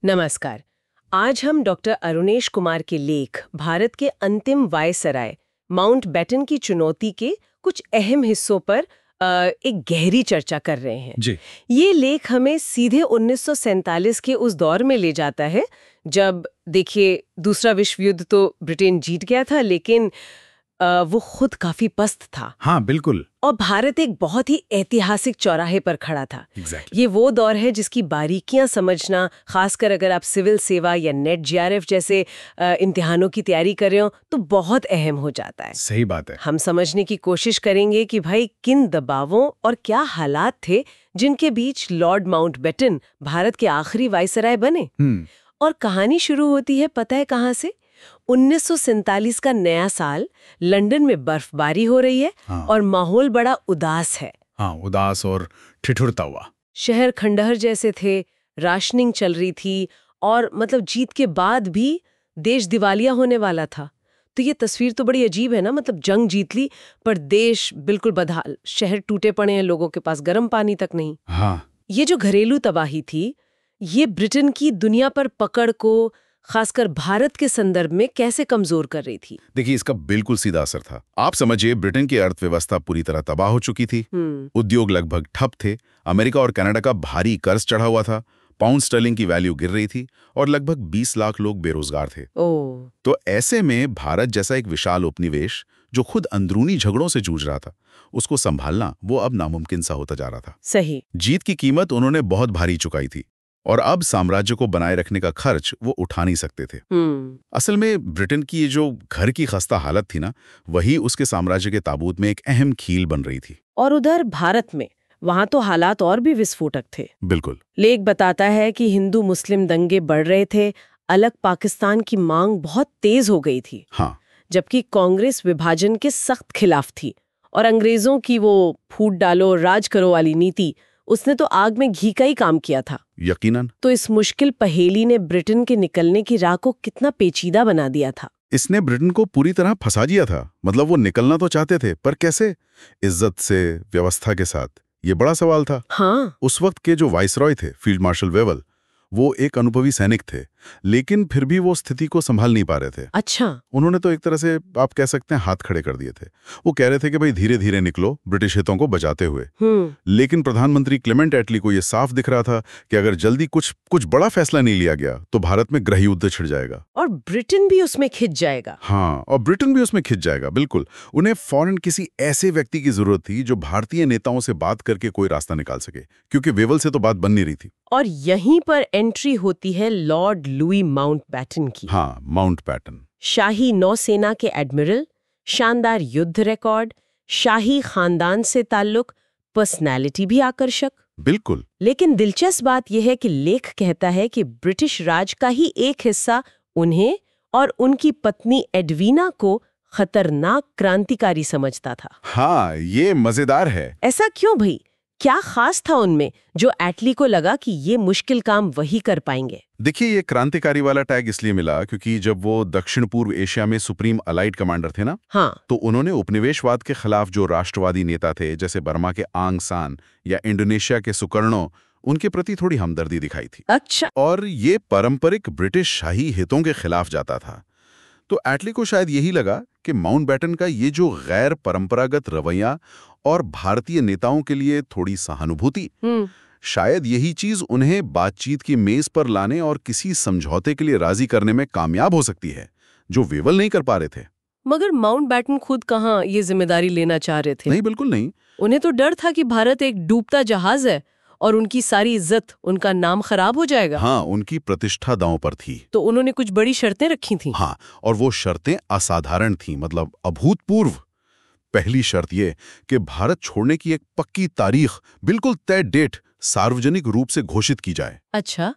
नमस्कार। आज हम डॉक्टर अरुणेश कुमार के लेख भारत के अंतिम वायसराय माउंटबेटन की चुनौती के कुछ अहम हिस्सों पर एक गहरी चर्चा कर रहे हैं। जी। ये लेख हमें सीधे 1947 के उस दौर में ले जाता है जब देखिए दूसरा विश्व युद्ध तो ब्रिटेन जीत गया था, लेकिन वो खुद काफी पस्त था। हाँ, बिल्कुल। और भारत एक बहुत ही ऐतिहासिक चौराहे पर खड़ा था। Exactly. ये वो दौर है जिसकी बारीकियां समझना, खासकर अगर आप सिविल सेवा या नेट जीआरएफ जैसे इम्तिहानों की तैयारी कर रहे हो तो बहुत अहम हो जाता है। सही बात है। हम समझने की कोशिश करेंगे कि भाई किन दबावों और क्या हालात थे जिनके बीच लॉर्ड माउंटबेटन भारत के आखिरी वायसराय बने। और कहानी शुरू होती है पता है कहाँ से? 1947 का नया साल, लंदन में बर्फबारी हो रही है। हाँ। और माहौल बड़ा उदास है। हाँ, उदास और ठिठुरता हुआ। शहर खंडहर जैसे थे, राशनिंग चल रही थी और मतलब जीत के बाद भी देश दिवालिया होने वाला था। तो ये तस्वीर तो बड़ी अजीब है ना, मतलब जंग जीत ली पर देश बिल्कुल बदहाल, शहर टूटे पड़े हैं, लोगों के पास गर्म पानी तक नहीं। हाँ। ये जो घरेलू तबाही थी, ये ब्रिटेन की दुनिया पर पकड़ को, खासकर भारत के संदर्भ में कैसे कमजोर कर रही थी? देखिए, इसका बिल्कुल सीधा असर था। आप समझिए, ब्रिटेन की अर्थव्यवस्था पूरी तरह तबाह हो चुकी थी। उद्योग लगभग ठप थे। अमेरिका और कनाडा का भारी कर्ज चढ़ा हुआ था। पाउंड स्टर्लिंग की वैल्यू गिर रही थी और लगभग 20 लाख लोग बेरोजगार थे। तो ऐसे में भारत जैसा एक विशाल उपनिवेश जो खुद अंदरूनी झगड़ों से जूझ रहा था, उसको संभालना वो अब नामुमकिन सा होता जा रहा था। सही। जीत की कीमत उन्होंने बहुत भारी चुकाई थी और अब साम्राज्य को बनाए रखने का खर्च वो उठा नहीं सकते थे। असल में ब्रिटेन की ये जो घर की खस्ता हालत थी ना, वही उसके साम्राज्य के ताबूत में एक अहम कील बन रही थी। और उधर भारत में, वहां तो हालात और भी विस्फोटक थे। बिल्कुल। लेख बताता है कि हिंदू मुस्लिम दंगे बढ़ रहे थे, अलग पाकिस्तान की मांग बहुत तेज हो गई थी। हाँ। जबकि कांग्रेस विभाजन के सख्त खिलाफ थी और अंग्रेजों की वो फूट डालो राज करो वाली नीति, उसने तो आग में घी का ही काम किया था। यकीनन। तो इस मुश्किल पहेली ने ब्रिटेन के निकलने की राह को कितना पेचीदा बना दिया था। इसने ब्रिटेन को पूरी तरह फंसा दिया था। मतलब वो निकलना तो चाहते थे, पर कैसे? इज्जत से, व्यवस्था के साथ? ये बड़ा सवाल था। हाँ। उस वक्त के जो वाइसरॉय थे, फील्ड मार्शल वेवल, वो एक अनुभवी सैनिक थे, लेकिन फिर भी वो स्थिति को संभाल नहीं पा रहे थे। अच्छा। उन्होंने तो एक तरह से आप कह सकते हैं हाथ खड़े कर दिए थे। वो कह रहे थे कि भाई धीरे धीरे निकलो, ब्रिटिश हितों को बचाते हुए। लेकिन प्रधानमंत्री क्लेमेंट एटली को यह साफ दिख रहा था कि अगर जल्दी कुछ बड़ा फैसला नहीं लिया गया तो भारत में गृह युद्ध छिड़ जाएगा और ब्रिटेन भी उसमें खिंच जाएगा। हाँ, और ब्रिटेन भी उसमें खिंच जाएगा। बिल्कुल। उन्हें फौरन किसी ऐसे व्यक्ति की जरूरत थी जो भारतीय नेताओं से बात करके कोई रास्ता निकाल सके, क्योंकि वेवल से तो बात बन नहीं रही थी। और यहीं पर एंट्री होती है लॉर्ड लुई माउंटबेटन की। हाँ, माउंटबेटन। शाही नौसेना के एडमिरल, शानदार युद्ध रिकॉर्ड, शाही खानदान से ताल्लुक, पर्सनैलिटी भी आकर्षक। बिल्कुल। लेकिन दिलचस्प बात यह है कि लेख कहता है कि ब्रिटिश राज का ही एक हिस्सा उन्हें और उनकी पत्नी एडवीना को खतरनाक क्रांतिकारी समझता था। हाँ, ये मजेदार है। ऐसा क्यों भाई? क्या खास था उनमें जो एटली को लगा कि ये मुश्किल काम वही कर पाएंगे? देखिए, ये क्रांतिकारी वाला टैग इसलिए मिला क्योंकि जब वो दक्षिण पूर्व एशिया में सुप्रीम अलाइड कमांडर थे ना, हाँ, तो उन्होंने उपनिवेशवाद के खिलाफ जो राष्ट्रवादी नेता थे, जैसे बर्मा के आंग सान या इंडोनेशिया के सुकर्णो, उनके प्रति थोड़ी हमदर्दी दिखाई थी। अच्छा। और ये पारंपरिक ब्रिटिश शाही हितों के खिलाफ जाता था। तो एटली को शायद यही लगा कि माउंटबेटन का ये जो गैर परंपरागत रवैया और भारतीय नेताओं के लिए थोड़ी सहानुभूति, शायद यही चीज उन्हें बातचीत की मेज पर लाने और किसी समझौते के लिए राजी करने में कामयाब हो सकती है, जो वेवल नहीं कर पा रहे थे। मगर माउंटबेटन खुद कहाँ ये जिम्मेदारी लेना चाह रहे थे? नहीं, बिल्कुल नहीं। उन्हें तो डर था कि भारत एक डूबता जहाज है और उनकी सारी इज्जत, उनका नाम खराब हो जाएगा। हाँ, उनकी प्रतिष्ठा दांव पर थी। तो उन्होंने कुछ बड़ी शर्तें रखी थीं। हाँ, और वो शर्तें असाधारण थीं, मतलब अभूतपूर्व। पहली शर्त ये कि भारत छोड़ने की एक पक्की तारीख, बिल्कुल तय डेट सार्वजनिक रूप से घोषित की जाए। अच्छा,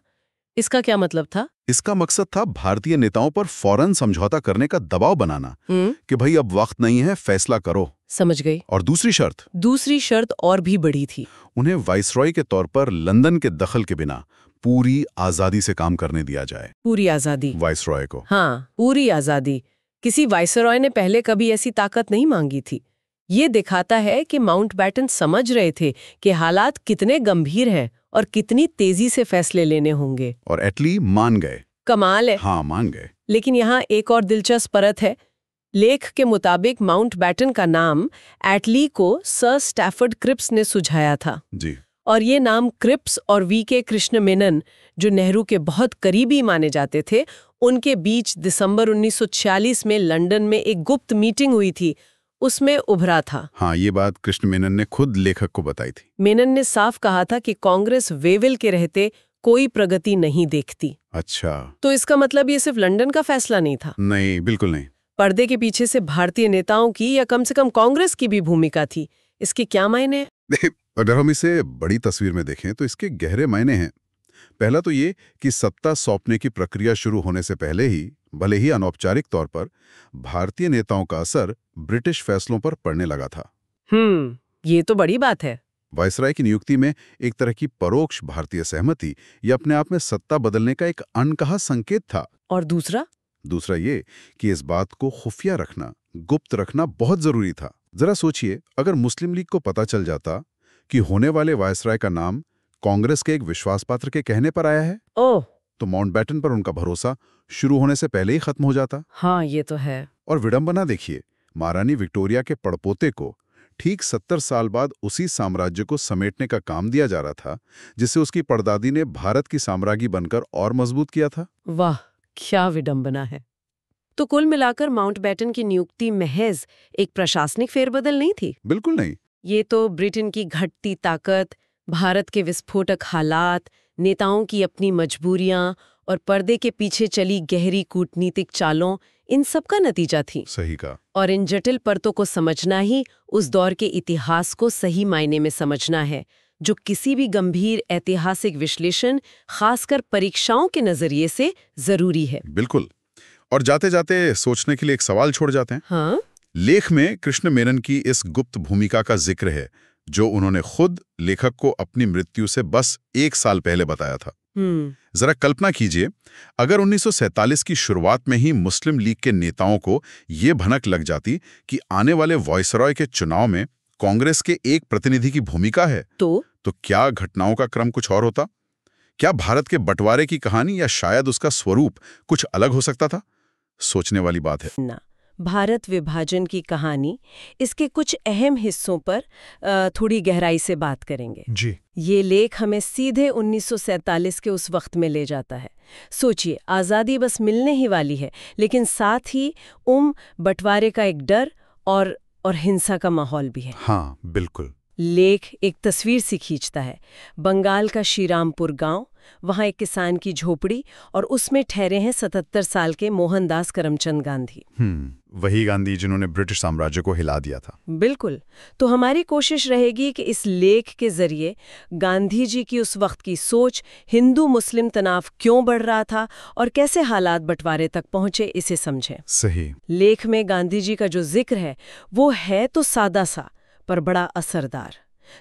इसका क्या मतलब था? इसका मकसद था भारतीय नेताओं पर फौरन समझौता करने का दबाव बनाना कि भाई अब वक्त नहीं है, फैसला करो। समझ गई। और दूसरी शर्त और भी बड़ी थी। उन्हें वाइसरॉय के तौर पर लंदन के दखल के बिना पूरी आजादी से काम करने दिया जाए। पूरी आजादी? वाइसरॉय को। हाँ, पूरी आजादी। किसी वाइसरॉय ने पहले कभी ऐसी ताकत नहीं मांगी थी। ये दिखाता है कि माउंटबेटन समझ रहे थे कि हालात कितने गंभीर हैं और कितनी तेजी से फैसले लेने होंगे। और एटली मान गए। कमाल है। हाँ, मान गए। लेकिन यहाँ एक और दिलचस्प परत है। लेख के मुताबिक माउंटबेटन का नाम एटली को सर स्टैफर्ड क्रिप्स ने सुझाया था जी। और ये नाम क्रिप्स और वी.के. कृष्ण मेनन, जो नेहरू के बहुत करीबी माने जाते थे, उनके बीच दिसंबर 1946 में लंदन में एक गुप्त मीटिंग हुई थी, उसमें उभरा था। हाँ, ये बात कृष्ण मेनन ने खुद लेखक को बताई थी। मेनन ने साफ कहा था कि कांग्रेस वेविल के रहते कोई प्रगति नहीं देखती। अच्छा। तो इसका मतलब ये सिर्फ लंदन का फैसला नहीं था। नहीं, बिल्कुल नहीं। पर्दे के पीछे से भारतीय नेताओं की या कम से कम कांग्रेस की भी भूमिका थी। इसके क्या मायने? अगर हम इसे बड़ी तस्वीर में देखें तो इसके गहरे मायने हैं। पहला तो ये कि सत्ता सौंपने की प्रक्रिया शुरू होने से पहले ही, भले ही अनौपचारिक तौर पर, भारतीय नेताओं का असर ब्रिटिश फैसलों पर पड़ने लगा था। ये तो बड़ी बात है। वायसराय की नियुक्ति में एक तरह की परोक्ष भारतीय सहमति या अपने आप में सत्ता बदलने का एक अनकहा संकेत था। और दूसरा ये कि इस बात को खुफिया रखना, गुप्त रखना बहुत जरूरी था। जरा सोचिए, अगर मुस्लिम लीग को पता चल जाता कि होने वाले वायसराय का नाम कांग्रेस के एक विश्वासपात्र के कहने पर आया है, तो माउंटबेटन पर उनका भरोसा शुरू होने से पहले ही खत्म हो जाता। हाँ, ये तो है। और विडंबना देखिए, महारानी विक्टोरिया के पड़पोते को ठीक 70 साल बाद उसी साम्राज्य को समेटने का काम दिया जा रहा था जिसे उसकी परदादी ने भारत की साम्राज्ञी बनकर और मजबूत किया था। वाह, क्या विडंबना है। तो कुल मिलाकर माउंटबेटन की नियुक्ति महज एक प्रशासनिक फेरबदल नहीं थी। बिल्कुल नहीं। ये तो ब्रिटेन की घटती ताकत, भारत के विस्फोटक हालात, नेताओं की अपनी मजबूरियां और पर्दे के पीछे चली गहरी कूटनीतिक चालों, इन सब का नतीजा थी। सही कहा। और इन जटिल परतों को समझना ही उस दौर के इतिहास को सही मायने में समझना है, जो किसी भी गंभीर ऐतिहासिक विश्लेषण, खासकर परीक्षाओं के नजरिए से जरूरी है। बिल्कुल। और जाते जाते सोचने के लिए एक सवाल छोड़ जाते हैं। हाँ? लेख में कृष्ण मेनन की इस गुप्त भूमिका का जिक्र है जो उन्होंने खुद लेखक को अपनी मृत्यु से बस 1 साल पहले बताया था। जरा कल्पना कीजिए, अगर 1947 की शुरुआत में ही मुस्लिम लीग के नेताओं को ये भनक लग जाती कि आने वाले वायसरॉय के चुनाव में कांग्रेस के एक प्रतिनिधि की भूमिका है, तो क्या घटनाओं का क्रम कुछ और होता? क्या भारत के बंटवारे की कहानी या शायद उसका स्वरूप कुछ अलग हो सकता था? सोचने वाली बात है ना। भारत विभाजन की कहानी, इसके कुछ अहम हिस्सों पर थोड़ी गहराई से बात करेंगे जी। ये लेख हमें सीधे 1947 के उस वक्त में ले जाता है। सोचिए, आज़ादी बस मिलने ही वाली है, लेकिन साथ ही बंटवारे का एक डर और हिंसा का माहौल भी है। हाँ, बिल्कुल। लेख एक तस्वीर सी खींचता है। बंगाल का श्रीरामपुर गांव, वहां एक किसान की झोपड़ी और उसमें ठहरे हैं 77 साल के मोहनदास करमचंद गांधी। वही गांधी जिन्होंने ब्रिटिश साम्राज्य को हिला दिया था। बिल्कुल। तो हमारी कोशिश रहेगी कि इस लेख के जरिए गांधी जी की उस वक्त की सोच, हिंदू मुस्लिम तनाव क्यों बढ़ रहा था और कैसे हालात बंटवारे तक पहुंचे, इसे समझें। सही। लेख में गांधी जी का जो जिक्र है वो है तो सादा सा पर बड़ा असरदार,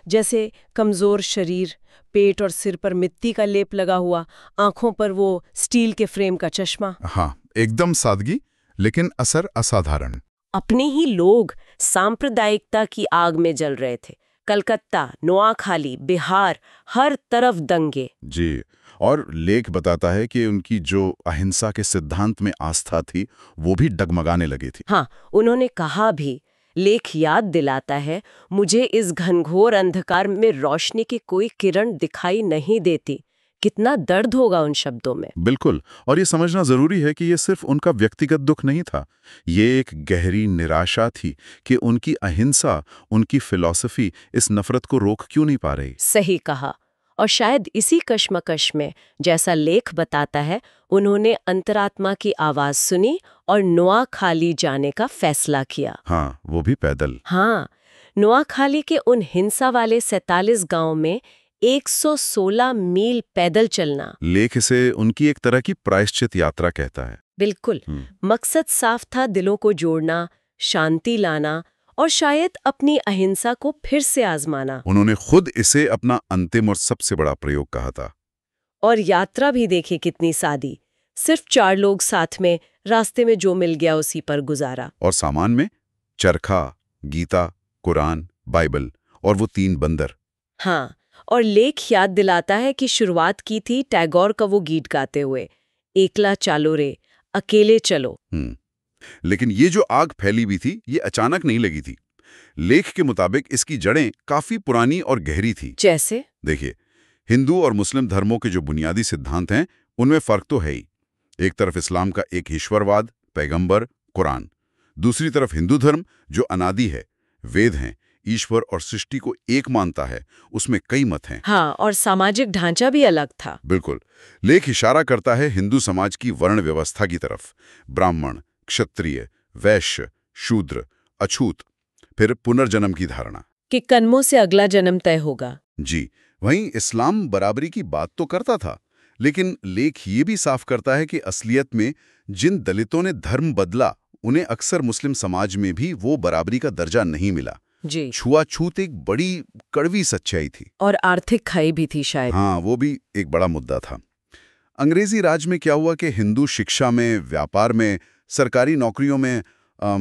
जैसे कमजोर शरीर, पेट और सिर पर मिट्टी का लेप लगा हुआ, आंखों पर वो स्टील के फ्रेम का चश्मा। हाँ, एकदम सादगी, लेकिन असर असाधारण। अपने ही लोग सांप्रदायिकता की आग में जल रहे थे। कलकत्ता, नोआखाली, बिहार, हर तरफ दंगे। जी। और लेख बताता है कि उनकी जो अहिंसा के सिद्धांत में आस्था थी वो भी डगमगाने लगी थी। हाँ, उन्होंने कहा भी, लेख याद दिलाता है, मुझे इस घनघोर अंधकार में रोशनी की कोई किरण दिखाई नहीं देती। कितना दर्द होगा उन शब्दों में। बिल्कुल। और ये समझना जरूरी है कि ये सिर्फ उनका व्यक्तिगत दुख नहीं था, ये एक गहरी निराशा थी कि उनकी अहिंसा, उनकी फिलॉसफी इस नफरत को रोक क्यों नहीं पा रही। सही कहा। और शायद इसी कश्मकश में, जैसा लेख बताता है, उन्होंने अंतरात्मा की आवाज सुनी और नोआखाली जाने का फैसला किया। हाँ, वो भी पैदल। हाँ, नोआखाली के उन हिंसा वाले 47 गांव में 116 मील पैदल चलना। लेख इसे उनकी एक तरह की प्रायश्चित यात्रा कहता है। बिल्कुल। मकसद साफ था, दिलों को जोड़ना, शांति लाना और शायद अपनी अहिंसा को फिर से आजमाना। उन्होंने खुद इसे अपना अंतिम और सबसे बड़ा प्रयोग कहा था। और यात्रा भी देखिए कितनी सादी, सिर्फ 4 लोग साथ में, रास्ते में जो मिल गया उसी पर गुजारा। और सामान में चरखा, गीता, कुरान, बाइबल और वो 3 बंदर। हाँ, और लेख याद दिलाता है कि शुरुआत की थी टैगोर का वो गीत गाते हुए, एकला चालो रे, अकेले चलो। लेकिन ये जो आग फैली हुई थी, ये अचानक नहीं लगी थी। लेख के मुताबिक इसकी जड़ें काफी पुरानी और गहरी थी। जैसे? देखिए, हिंदू और मुस्लिम धर्मों के जो बुनियादी सिद्धांत हैं, उनमें फर्क तो है ही। एक तरफ इस्लाम का एक ईश्वरवाद, पैगंबर, कुरान। दूसरी तरफ हिंदू धर्म जो अनादि है, वेद हैं, ईश्वर और सृष्टि को एक मानता है, उसमें कई मत हैं। हाँ, और सामाजिक ढांचा भी अलग था। बिल्कुल। लेख इशारा करता है हिंदू समाज की वर्ण व्यवस्था की तरफ। ब्राह्मण, क्षत्रिय, वैश्य, शूद्र, अछूत, फिर पुनर्जन्म की धारणा कि कर्मों से अगला जन्म तय होगा। जी। वहीं इस्लाम बराबरी की बात तो करता था, लेकिन लेख ये भी साफ करता है कि असलियत में जिन दलितों ने धर्म बदला, उन्हें अक्सर मुस्लिम समाज में भी वो बराबरी का दर्जा नहीं मिला। जी। छुआछूत एक बड़ी कड़वी सच्चाई थी। और आर्थिक खाई भी थी शायद। हाँ, वो भी एक बड़ा मुद्दा था। अंग्रेजी राज में क्या हुआ कि हिंदू शिक्षा में, व्यापार में, सरकारी नौकरियों में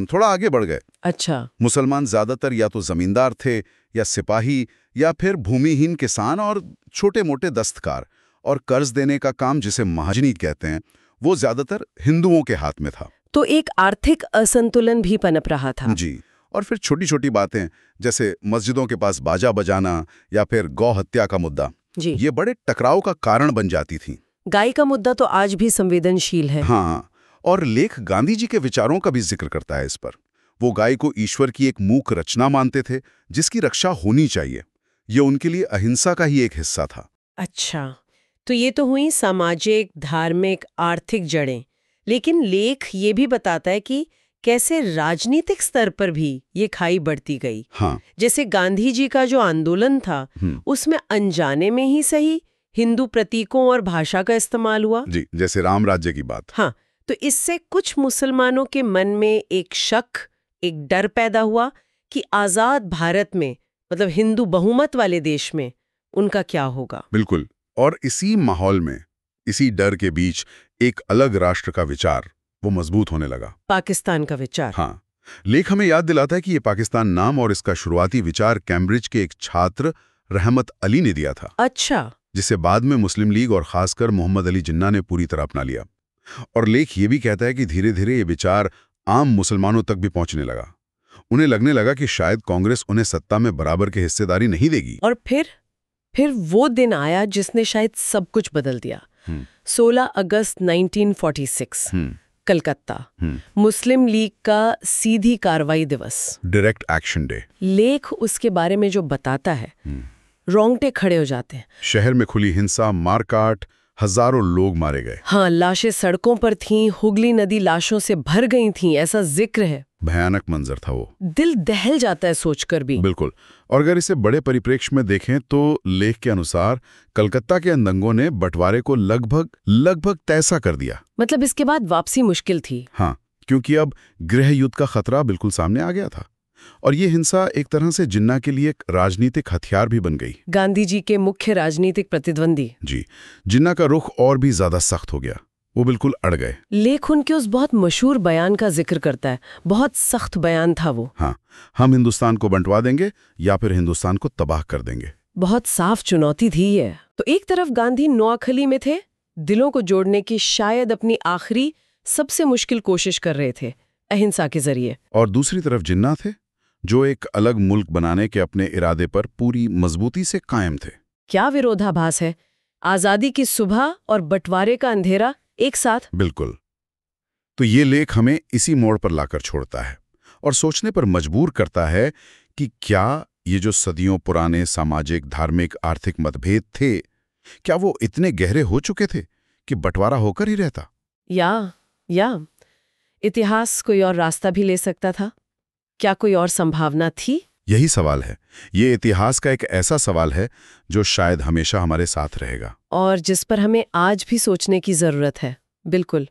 थोड़ा आगे बढ़ गए। अच्छा। मुसलमान ज्यादातर या तो जमींदार थे, या सिपाही, या फिर भूमिहीन किसान और छोटे मोटे दस्तकार। और कर्ज देने का काम, जिसे महाजनी कहते हैं, वो ज्यादातर हिंदुओं के हाथ में था। तो एक आर्थिक असंतुलन भी पनप रहा था। जी। और फिर छोटी छोटी बातें, जैसे मस्जिदों के पास बाजा बजाना या फिर गौ हत्या का मुद्दा, जी। ये बड़े टकराव का कारण बन जाती थी। गाय का मुद्दा तो आज भी संवेदनशील है। हाँ, और लेख गांधी जी के विचारों का भी जिक्र करता है इस पर। वो गाय को ईश्वर की एक मूक रचना मानते थे, जिसकी रक्षा होनी चाहिए। ये उनके लिए अहिंसा का ही एक हिस्सा था। अच्छा, तो ये तो हुई सामाजिक, धार्मिक, आर्थिक जड़ें। लेकिन लेख ये भी बताता है कि कैसे राजनीतिक स्तर पर भी ये खाई बढ़ती गई। हाँ। जैसे गांधी जी का जो आंदोलन था, उसमें अनजाने में ही सही हिंदू प्रतीकों और भाषा का इस्तेमाल हुआ। जी, जैसे राम राज्य की बात। हाँ, तो इससे कुछ मुसलमानों के मन में एक शक, एक डर पैदा हुआ कि आजाद भारत में, मतलब हिंदू बहुमत वाले देश में, उनका क्या होगा। बिल्कुल। और इसी माहौल में, इसी डर के बीच, एक अलग राष्ट्र का विचार वो मजबूत होने लगा। पाकिस्तान का विचार। हाँ। लेख हमें याद दिलाता है कि ये पाकिस्तान नाम और इसका शुरुआती विचार कैम्ब्रिज के एक छात्र रहमत अली ने दिया था। अच्छा। जिसे बाद में मुस्लिम लीग और खासकर मोहम्मद अली जिन्ना ने पूरी तरह अपना लिया। और लेख ये भी कहता है कि धीरे धीरे ये विचार आम मुसलमानों तक भी पहुंचने लगा। उन्हें लगने लगा कि शायद कांग्रेस उन्हें सत्ता में बराबर की हिस्सेदारी नहीं देगी। और फिर वो दिन आया जिसने शायद सब कुछ बदल दिया। 16 अगस्त 1946, कलकत्ता, मुस्लिम लीग का सीधी कार्रवाई दिवस, डायरेक्ट एक्शन डे। लेख उसके बारे में जो बताता है, रोंगटे खड़े हो जाते हैं। शहर में खुली हिंसा, मारकाट, हजारों लोग मारे गए। हाँ, लाशें सड़कों पर थीं, हुगली नदी लाशों से भर गई थीं, ऐसा जिक्र है। भयानक मंजर था वो। दिल दहल जाता है सोचकर भी। बिल्कुल। और अगर इसे बड़े परिप्रेक्ष्य में देखें तो लेख के अनुसार कलकत्ता के दंगों ने बंटवारे को लगभग तैसा कर दिया। मतलब इसके बाद वापसी मुश्किल थी। हाँ, क्योंकि अब गृह युद्ध का खतरा बिल्कुल सामने आ गया था। और ये हिंसा एक तरह से जिन्ना के लिए एक राजनीतिक हथियार भी बन गई। गांधी जी के मुख्य राजनीतिक प्रतिद्वंदी। जी। जिन्ना का रुख और भी ज्यादा सख्त हो गया। वो बिल्कुल अड़ गए। लेख उनके उस बहुत मशहूर बयान का जिक्र करता है। बहुत सख्त बयान था वो। हाँ, हम हिंदुस्तान को बंटवा देंगे या फिर हिंदुस्तान को तबाह कर देंगे। बहुत साफ चुनौती थी ये। तो एक तरफ गांधी नोआखली में थे, दिलों को जोड़ने की शायद अपनी आखिरी सबसे मुश्किल कोशिश कर रहे थे, अहिंसा के जरिए। और दूसरी तरफ जिन्ना थे, जो एक अलग मुल्क बनाने के अपने इरादे पर पूरी मजबूती से कायम थे। क्या विरोधाभास है, आजादी की सुबह और बंटवारे का अंधेरा एक साथ। बिल्कुल। तो ये लेख हमें इसी मोड़ पर लाकर छोड़ता है और सोचने पर मजबूर करता है कि क्या ये जो सदियों पुराने सामाजिक, धार्मिक, आर्थिक मतभेद थे, क्या वो इतने गहरे हो चुके थे कि बंटवारा होकर ही रहता, या इतिहास कोई और रास्ता भी ले सकता था? क्या कोई और संभावना थी? यही सवाल है। ये इतिहास का एक ऐसा सवाल है जो शायद हमेशा हमारे साथ रहेगा और जिस पर हमें आज भी सोचने की जरूरत है। बिल्कुल।